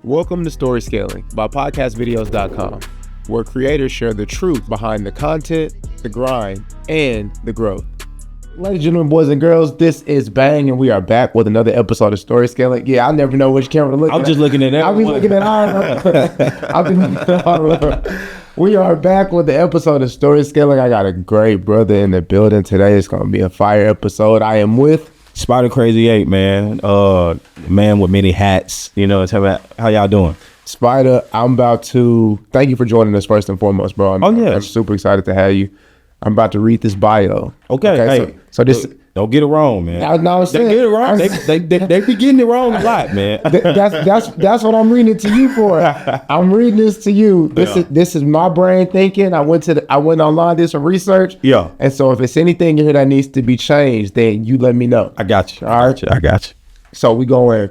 Welcome to Story Scaling by podcastvideos.com, where creators share the truth behind the content, the grind, and the growth. Ladies and gentlemen, boys and girls, this is Bang, and we are back with another episode of Story Scaling. Yeah, I never know which camera to look at. I'm just looking at that. I'll be looking at all of them. I'll be looking at all of them. We are back with the episode of Story Scaling. I got a great brother in the building today. It's going to be a fire episode. I am with SpidaCrazy8, man. Man with many hats. You know, tell me how y'all doing. Spida, I'm about to thank you for joining us first and foremost, bro. I'm super excited to have you. I'm about to read this bio. Okay. Hey, so this. Don't get it wrong, man. No, they get it wrong. They be getting it wrong a lot, man. That's what I'm reading it to you for. I'm reading this to you. This is my brain thinking. I went online, did some research. Yeah. And so if it's anything in here that needs to be changed, then you let me know. I got you. All right. I got you. So we going.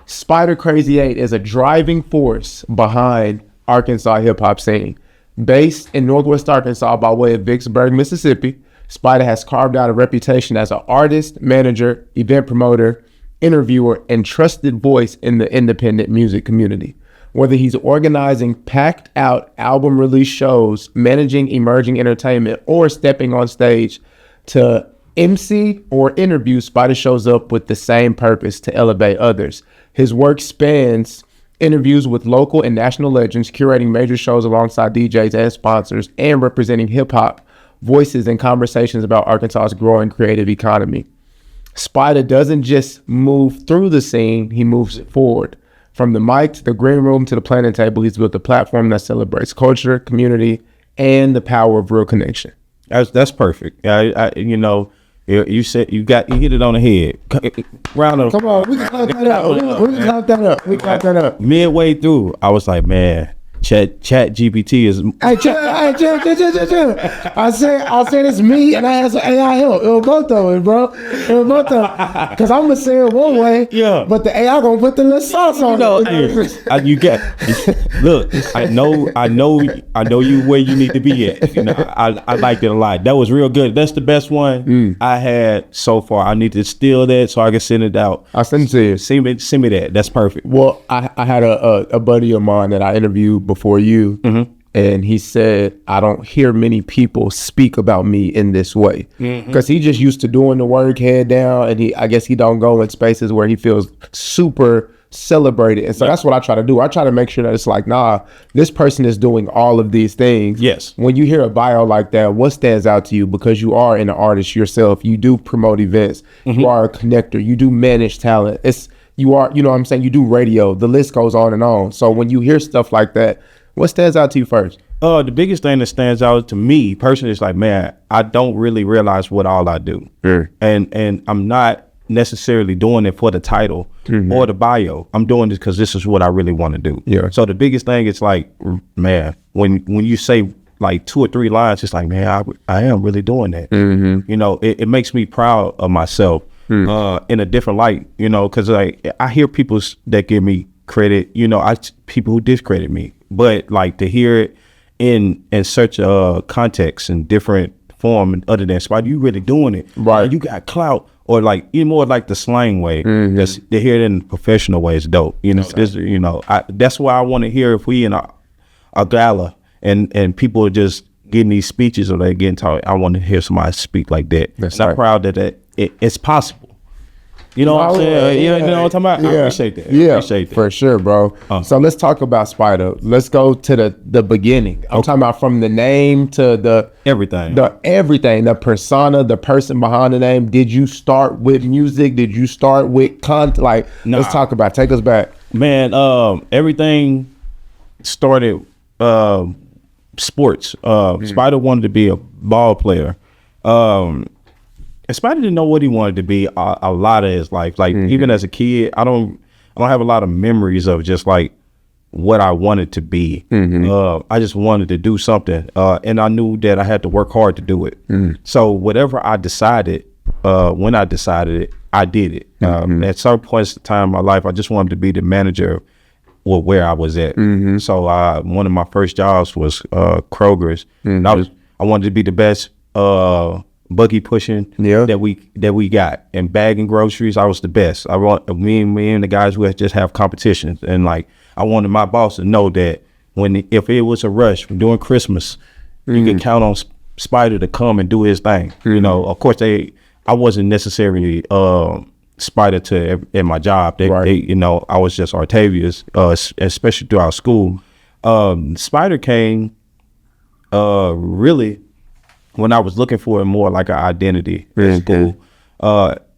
SpidaCrazy8 is a driving force behind Arkansas hip hop scene. Based in Northwest Arkansas by way of Vicksburg, Mississippi, Spida has carved out a reputation as an artist, manager, event promoter, interviewer, and trusted voice in the independent music community. Whether he's organizing packed out album release shows, managing emerging entertainment, or stepping on stage to MC or interview, Spida shows up with the same purpose: to elevate others. His work spans interviews with local and national legends, curating major shows alongside DJs and sponsors, and representing hip-hop voices and conversations about Arkansas's growing creative economy. Spida doesn't just move through the scene, he moves it forward. From the mic to the green room to the planning table, he's built a platform that celebrates culture, community, and the power of real connection. That's perfect. You know, you said you hit it on the head. Round of Come on, we can clap that up. We clap that up. Midway through, I was like, man, Chat GPT is. I said it's me, and I had some AI help. It was both of it, bro. Because I'm gonna say it one way, yeah, but the AI gonna put the little sauce on it. You get. Look, I know you where you need to be at. You know, I liked it a lot. That was real good. That's the best one I had so far. I need to steal that so I can send it out. I'll send it to you. Send me that. That's perfect. Well, I had a buddy of mine that I interviewed before you, and he said, I don't hear many people speak about me in this way, because he just used to doing the work head down, and I guess he don't go in spaces where he feels super celebrated. And so that's what I try to do. I try to make sure that it's like, nah, this person is doing all of these things. Yes. When you hear a bio like that, what stands out to you? Because you are an artist yourself, you do promote events, you are a connector, you do manage talent, you are, you know what I'm saying, you do radio, the list goes on and on. So when you hear stuff like that, what stands out to you first? The biggest thing that stands out to me personally is like, man, I don't really realize what all I do. And I'm not necessarily doing it for the title or the bio. I'm doing this because this is what I really want to do. Yeah. So the biggest thing is like, man, when you say like 2 or 3 lines, it's like, man, I am really doing that. You know, it makes me proud of myself. In a different light, you know, because like I hear people that give me credit, you know, people who discredit me, but like to hear it in such a context and different form other than Spida, you really doing it, right? You got clout, or like even more like the slang way. Just to hear it in professional way is dope. You know, that's why I want to hear if we in a gala and people are just getting these speeches or they getting taught. I want to hear somebody speak like that. I'm proud that it's possible. You know what I'm saying? You know what I'm talking about? I appreciate that. Yeah, for sure, bro. So let's talk about Spida. Let's go to the beginning. I'm talking about from the name to the everything, the persona, the person behind the name. Did you start with music? Did you start with content? Like, let's talk about it. Take us back. Man, everything started sports. Spida wanted to be a ball player. Spida didn't know what he wanted to be a lot of his life. Like even as a kid, I don't have a lot of memories of just like what I wanted to be. I just wanted to do something, and I knew that I had to work hard to do it. So whatever I decided, when I decided it, I did it. At some points in time in my life, I just wanted to be the manager or where I was at. So one of my first jobs was Kroger's. And I wanted to be the best buggy pushing that we got, and bagging groceries. I was the best. I want me and the guys would just have competitions, and like I wanted my boss to know that if it was a rush during Christmas, you could count on Spida to come and do his thing. You know, of course I wasn't necessarily Spida in my job. They, you know, I was just Artavius, especially throughout school. Spida came really when I was looking for more like an identity in school.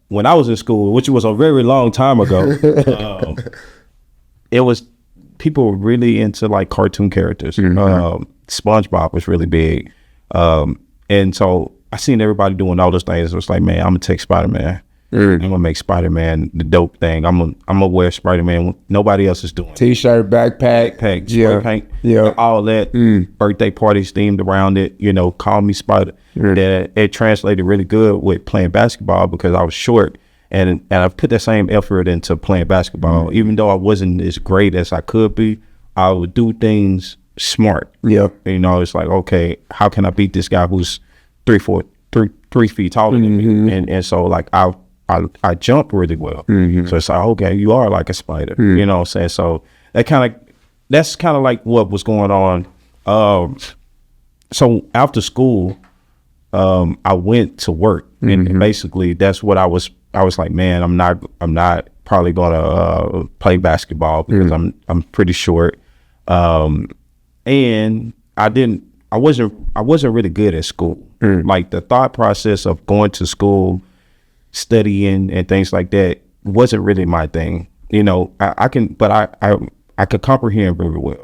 When I was in school, which was a very long time ago, it was people were really into like cartoon characters. SpongeBob was really big, and so I seen everybody doing all those things. It was like, man, I'm gonna take Spider-Man. I'm gonna make Spider-Man the dope thing. I'm gonna wear Spider-Man. Nobody else is doing. T-shirt, backpack, spray paint, all that. Birthday parties themed around it. You know, call me Spider. That it translated really good with playing basketball because I was short, and I put that same effort into playing basketball. Even though I wasn't as great as I could be, I would do things smart. You know, it's like, okay, how can I beat this guy who's 3 feet taller than me? And so like I jump really well. So it's like, okay, you are like a spider. You know what I'm saying? So that's kind of like what was going on. So after school, I went to work, and basically that's what I was like, man, I'm not probably gonna play basketball because I'm pretty short. And I wasn't really good at school. Like the thought process of going to school, studying and things like that wasn't really my thing. You know, I could comprehend very well.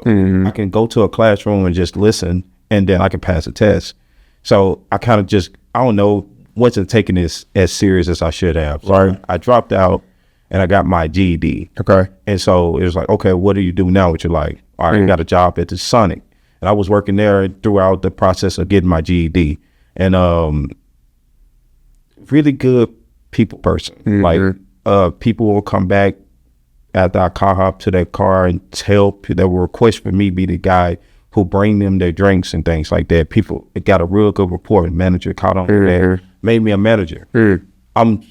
I can go to a classroom and just listen, and then I can pass a test. So I kind of I don't know, wasn't taking this as serious as I should have. So I dropped out and I got my GED. Okay. And so it was like, okay, what do you do now with your life? All right, I got a job at the Sonic. And I was working there throughout the process of getting my GED. And really good people person. Like people will come back after I call up to their car and they will request for me be the guy who bring them their drinks and things like that. People got a real good rapport. Manager caught on to that, made me a manager. I'm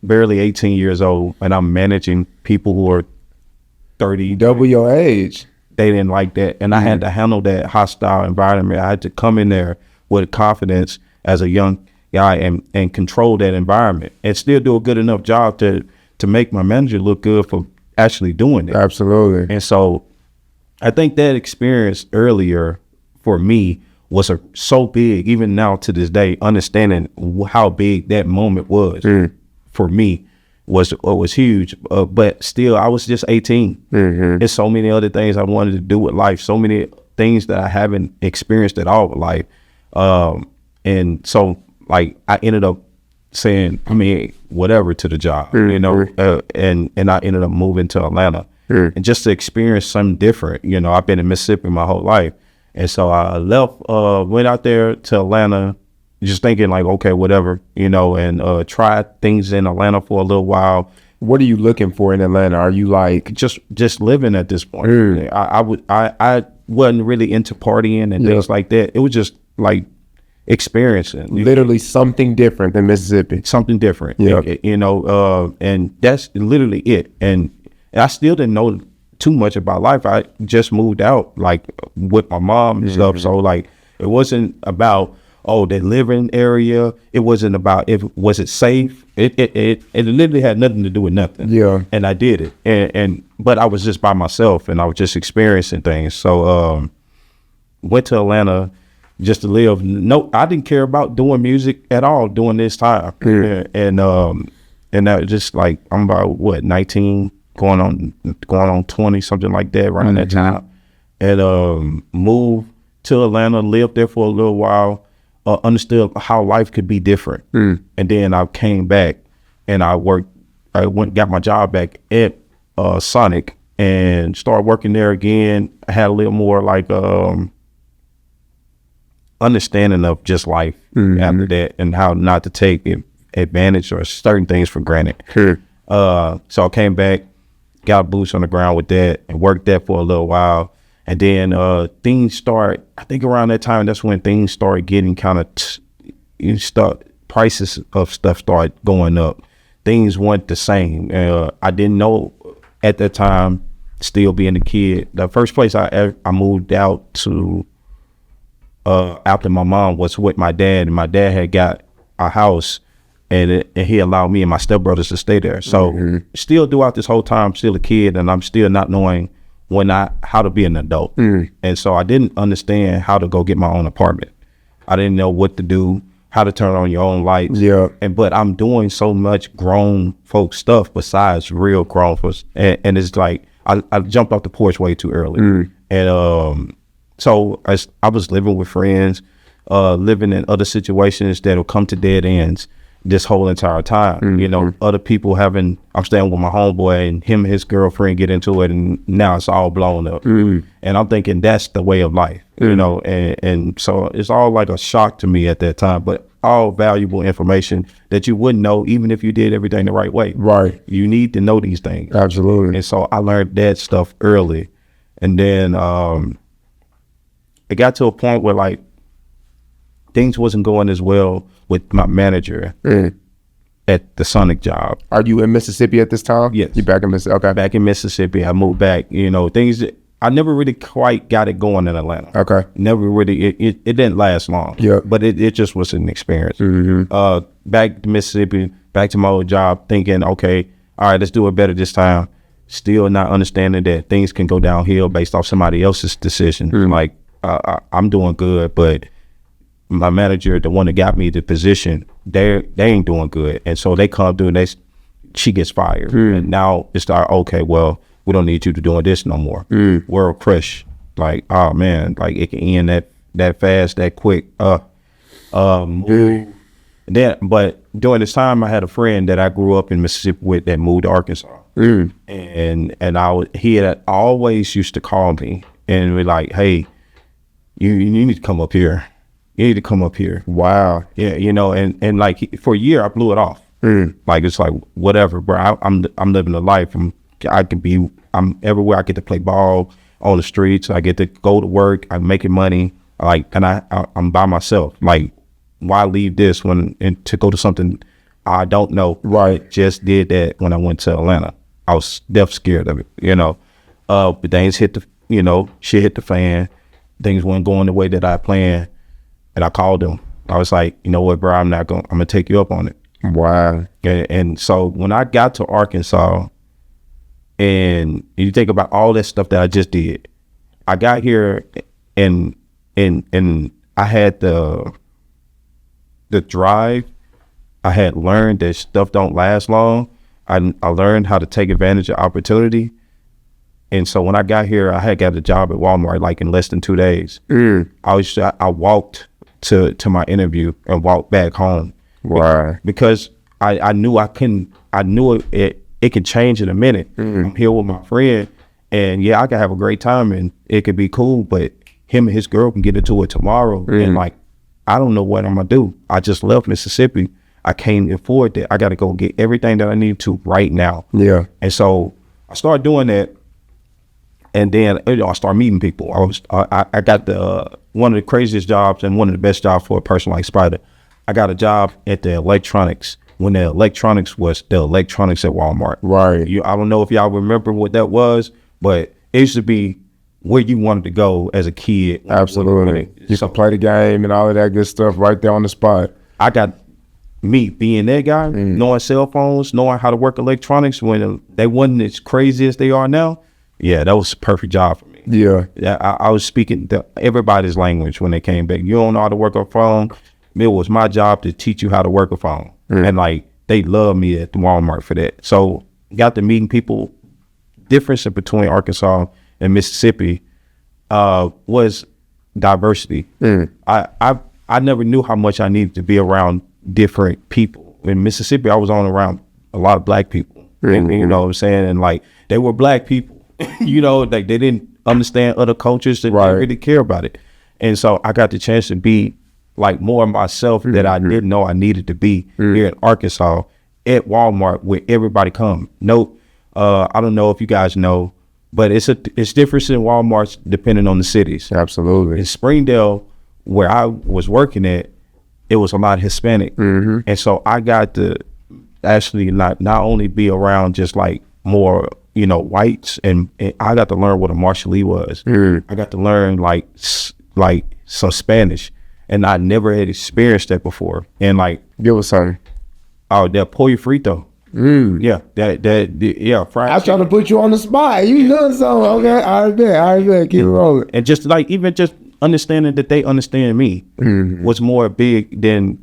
barely 18 years old and I'm managing people who are 30. Double your age. They didn't like that. And I had to handle that hostile environment. I had to come in there with confidence as a young guy and control that environment and still do a good enough job to make my manager look good for actually doing it. Absolutely. And so I think that experience earlier for me was so big, even now to this day, understanding how big that moment was for me was huge. But still, I was just 18. There's so many other things I wanted to do with life, so many things that I haven't experienced at all with life. And so like I ended up saying, whatever to the job, you know, and I ended up moving to Atlanta and just to experience something different. You know, I've been in Mississippi my whole life. And so I left, went out there to Atlanta, just thinking like, okay, whatever, you know, and tried things in Atlanta for a little while. What are you looking for in Atlanta? Are you like just living at this point? I wasn't really into partying and things like that. It was just like experiencing literally something different than Mississippi. Something different, you know, and that's literally it. And I still didn't know too much about life. I just moved out like with my mom and stuff. So like it wasn't about the living area. It wasn't about was it safe. It literally had nothing to do with nothing. Yeah. And I did it. But I was just by myself and I was just experiencing things. So went to Atlanta just to live. No, I didn't care about doing music at all during this time. And that just like I'm about 19 going on 20, something like that around that time. And moved to Atlanta, lived there for a little while, understood how life could be different. And then I came back and I got my job back at Sonic and started working there again. I had a little more like understanding of just life after that and how not to take advantage or certain things for granted. So I came back, got boots on the ground with that and worked that for a little while. And then things start, I think around that time, that's when things started getting kind of, prices of stuff started going up. Things weren't the same. I didn't know at that time, still being a kid. The first place I moved out to after my mom was with my dad, and my dad had got a house, and he allowed me and my stepbrothers to stay there. So still throughout this whole time, still a kid, and I'm still not knowing how to be an adult. And so I didn't understand how to go get my own apartment. I didn't know what to do, how to turn on your own lights. Yeah. But I'm doing so much grown folk stuff besides real grown folks. And it's like, I jumped off the porch way too early. And so I was living with friends, living in other situations that'll come to dead ends this whole entire time. You know, other people I'm staying with my homeboy, and him and his girlfriend get into it, and now it's all blown up. And I'm thinking that's the way of life, you know, and so it's all like a shock to me at that time, but all valuable information that you wouldn't know even if you did everything the right way. Right. You need to know these things. Absolutely. And so I learned that stuff early. And then it got to a point where like things wasn't going as well with my manager at the Sonic job. Are you in Mississippi at this time? Yes. You back in Mississippi? Okay. Back in Mississippi. I moved back, you know, I never really quite got it going in Atlanta. Okay. Never really, it didn't last long. Yeah. But it just was an experience. Back to Mississippi, back to my old job, thinking, okay, all right, let's do it better this time. Still not understanding that things can go downhill based off somebody else's decision. Like, I'm doing good, but my manager, the one that got me the position, they ain't doing good. And so they come through and she gets fired. And now it's like, okay, well, we don't need you to doing this no more. World crush. Like, oh man, like it can end that fast, that quick. But during this time I had a friend that I grew up in Mississippi with that moved to Arkansas. And he had always used to call me and be like, hey, you need to come up here. You need to come up here. Wow. Yeah, you know, and like for a year I blew it off. Like it's like whatever, bro. I'm living a life. I'm everywhere. I get to play ball on the streets. I get to go to work. I'm making money. Like, and I'm by myself. Like, why leave this and to go to something I don't know? Right. Just did that when I went to Atlanta. I was deaf scared of it, you know. But things shit hit the fan. Things weren't going the way that I planned. And I called him. I was like, you know what, bro, I'm gonna take you up on it. Wow. And so when I got to Arkansas, and you think about all that stuff that I just did, I got here and I had the drive. I had learned that stuff don't last long. I learned how to take advantage of opportunity. And so when I got here, I had got a job at Walmart like in less than 2 days. I walked to my interview and walked back home. Wow. Because I knew it could change in a minute. I'm here with my friend, and yeah, I could have a great time and it could be cool, but him and his girl can get into it tomorrow. And like, I don't know what I'm gonna do. I just left Mississippi. I can't afford that. I got to go get everything that I need to right now. Yeah. And so I started doing that. And then I started meeting people. I got one of the craziest jobs and one of the best jobs for a person like Spida. I got a job at the electronics when the electronics was the electronics at Walmart. Right. I don't know if y'all remember what that was, but it used to be where you wanted to go as a kid. Absolutely. You could play the game and all of that good stuff right there on the spot. I got me being that guy, knowing cell phones, knowing how to work electronics when they wasn't as crazy as they are now. Yeah, that was a perfect job for me. Yeah. I was speaking everybody's language when they came back. You don't know how to work a phone. It was my job to teach you how to work a phone. And like, they love me at the Walmart for that. So got to meeting people. Difference between Arkansas and Mississippi was diversity. I never knew how much I needed to be around different people. In Mississippi, I was around a lot of black people. And, you know what I'm saying? And like, they were black people. You know, like they didn't understand other cultures, they didn't really care about it. And so I got the chance to be like more myself that I didn't know I needed to be here in Arkansas at Walmart where everybody come. No, I don't know if you guys know, but it's different in Walmarts depending on the cities. Absolutely. In Springdale, where I was working at, it was a lot of Hispanic. And so I got to actually not only be around just like more, you know, whites, and I got to learn what a Marshallese was. I got to learn like some Spanish, and I never had experienced that before. And like, give us something. Oh, that pollo frito. Yeah, yeah. Fried I'm trying to put you on the spot. You know something. Okay, all right, bet. Keep rolling. And just like, even just understanding that they understand me was more big than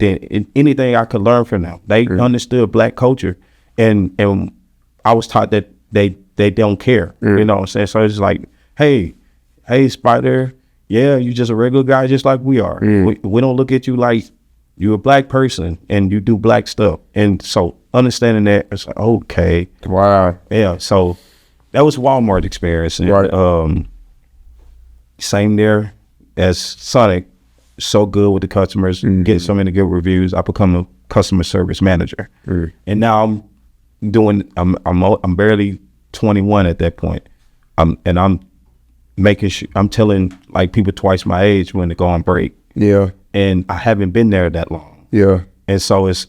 anything I could learn from them. They understood Black culture, and I was taught that they don't care. You know what I'm saying? So it's like, hey, Spider, yeah, you just a regular guy just like we are. We don't look at you like you're a Black person and you do Black stuff. And so understanding that, it's like, okay. Wow. Yeah, so that was Walmart experience. And, Right. Same there as Sonic, so good with the customers, get so many good reviews. I become a customer service manager. And now I'm barely 21 at that point. I'm making sure, I'm telling like people twice my age when to go on break. Yeah. And I haven't been there that long. Yeah. And so it's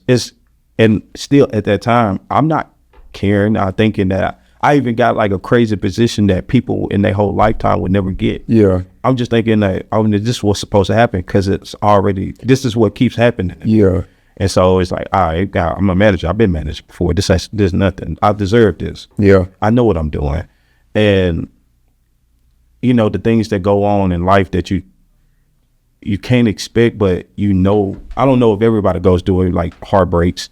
and still at that time, I'm not caring. I'm thinking that I even got like a crazy position that people in their whole lifetime would never get. Yeah. I'm just thinking that, this is what's supposed to happen, because this is what keeps happening. Yeah. And so it's like, all right, I'm a manager. I've been managed before. This nothing. I deserve this. Yeah. I know what I'm doing. And, you know, the things that go on in life that you can't expect, but you know, I don't know if everybody goes through it, like heartbreaks,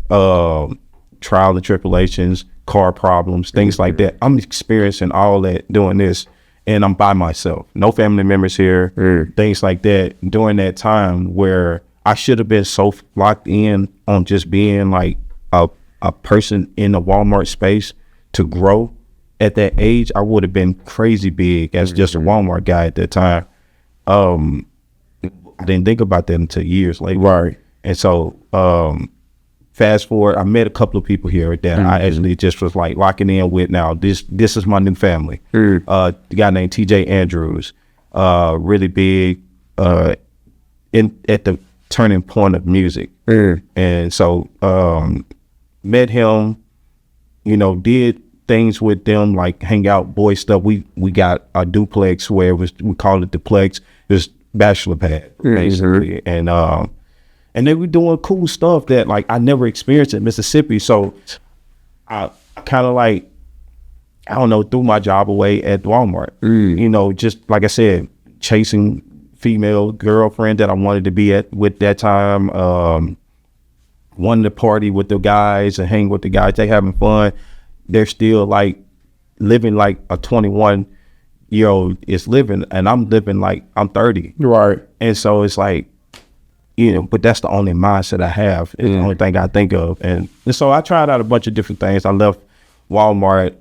trial and tribulations, car problems, things like that. I'm experiencing all that doing this, and I'm by myself. No family members here, things like that. During that time where I should have been so locked in on just being like a person in the Walmart space to grow at that age, I would have been crazy big as just a Walmart guy at that time. I didn't think about that until years later. Right. And so fast forward, I met a couple of people here that I actually just was like locking in with. Now this is my new family. The guy named TJ Andrews, really big at the turning point of music. And so met him, you know, did things with them, like hang out, boy stuff. We got a duplex where we called it duplex. It was bachelor pad basically. And they were doing cool stuff that like I never experienced in Mississippi. So I kind of like, I don't know, threw my job away at Walmart. You know, just like I said, chasing female girlfriend that I wanted to be with that time. Wanted to party with the guys and hang with the guys. They having fun. They're still like living like a 21-year-old is living, and I'm living like I'm 30. Right. And so it's like, you know, but that's the only mindset I have. It's the only thing I think of. And so I tried out a bunch of different things. I left Walmart,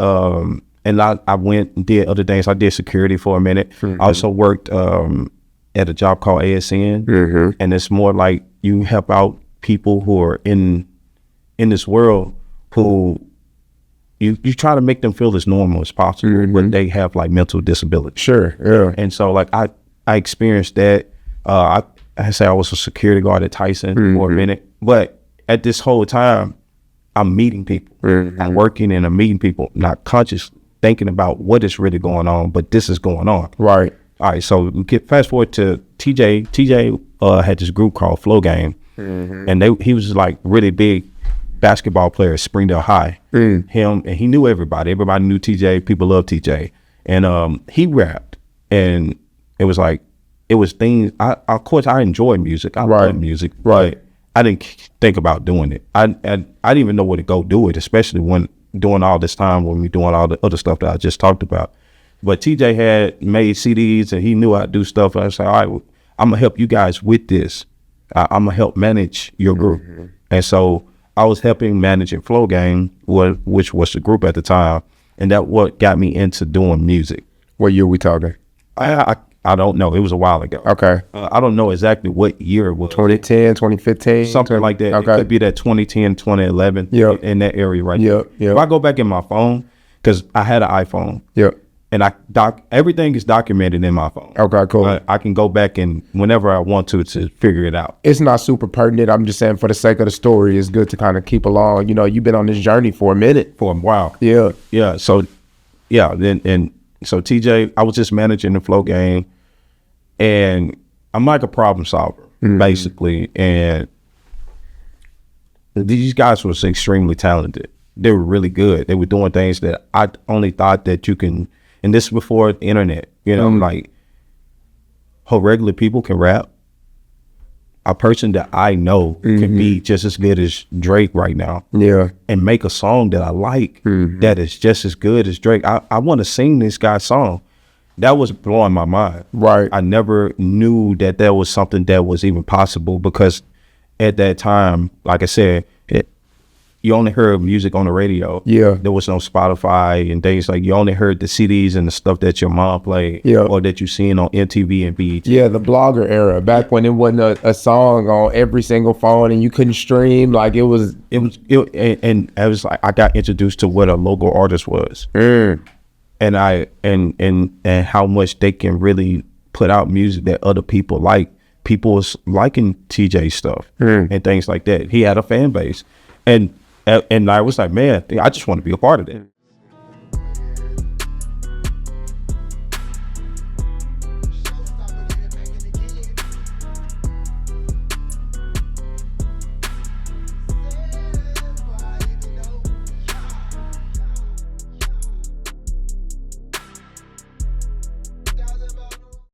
and I went and did other things. I did security for a minute. I also worked at a job called ASN, and it's more like you help out people who are in this world who you try to make them feel as normal as possible, but they have like mental disability. Sure. Yeah. And so like I experienced that. I say I was a security guard at Tyson for a minute, but at this whole time, I'm meeting people. I'm working and I'm meeting people, not conscious thinking about what is really going on, but this is going on. Right. All right, so we get fast forward to TJ. TJ had this group called Flow Game, and he was like really big basketball player at Springdale High. Him, and he knew everybody. Everybody knew TJ. People loved TJ, and he rapped, and it was like, it was things. Of course, I enjoy music. I love music, but I didn't think about doing it. I didn't even know where to go do it, especially when doing all this time when we doing all the other stuff that I just talked about. But TJ had made CDs and he knew how to do stuff. I said, all right, I'm gonna help you guys with this. I'm gonna help manage your group. And so I was helping managing Flow Game, which was the group at the time, and that what got me into doing music. What year we talking? I don't know. It was a while ago. Okay. I don't know exactly what year it was. 2010, 2015? Something like that. Okay. It could be that 2010, 2011, in that area right there. Yep. If I go back in my phone, because I had an iPhone, and everything is documented in my phone. Okay, cool. I can go back and whenever I want to figure it out. It's not super pertinent. I'm just saying for the sake of the story, it's good to kind of keep along. You know, you've been on this journey for a minute. For a while. Yeah. Yeah. So, yeah. So TJ, I was just managing the flow game, and I'm like a problem solver, basically. And these guys was extremely talented. They were really good. They were doing things that I only thought that you can, and this is before the internet, you know, like how regular people can rap. A person that I know can be just as good as Drake right now. Yeah. And make a song that I like that is just as good as Drake. I want to sing this guy's song. That was blowing my mind. Right. I never knew that there was something that was even possible, because at that time, like I said, you only heard music on the radio. Yeah. There was no Spotify and things like, you only heard the CDs and the stuff that your mom played, or that you seen on MTV and BET. Yeah, the blogger era, back when it wasn't a song on every single phone and you couldn't stream. Like it was and I was like, I got introduced to what a local artist was. And and how much they can really put out music that other people like. People was liking TJ stuff and things like that. He had a fan base, and I was like, man, I just want to be a part of that.